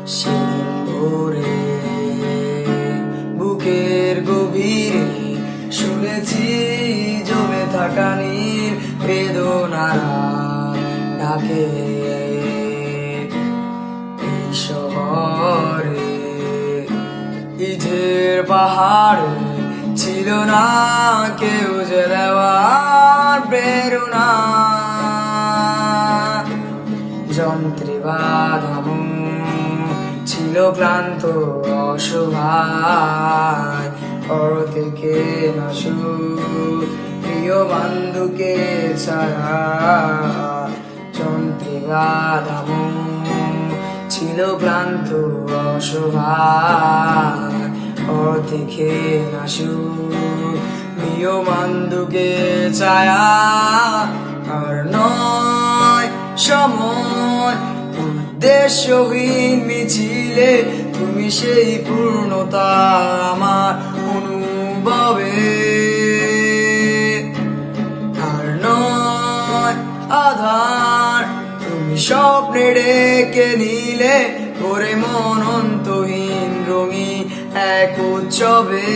সেদিন ভোরে বুকের গভীরে শুনেছি জমে থাকা নীল বেদনারা ডাকে। এই শহরে ইটের পাহাড়ে ছিল না কেউ যে দেওয়ার প্রেরণা। যন্ত্রে বাঁধা ছিল ক্লান্ত অসহায়, পর থেকে নাশু প্রিয় বন্ধুকে ছায়া। যন্ত্রে বাঁধা ছিল ক্লান্ত অসহায়, পর থেকে নাশু প্রিয় বন্ধুকে ছায়া। আর নয় সময় উদ্দেশ্যহীন মিছিলে, তুমি সেই পূর্ণতা আমার অনুভবে। আর নয় আধার, তুমি স্বপ্নে ডেকে নিলে করে মন অন্তহীন রঙিন এক উৎসবে।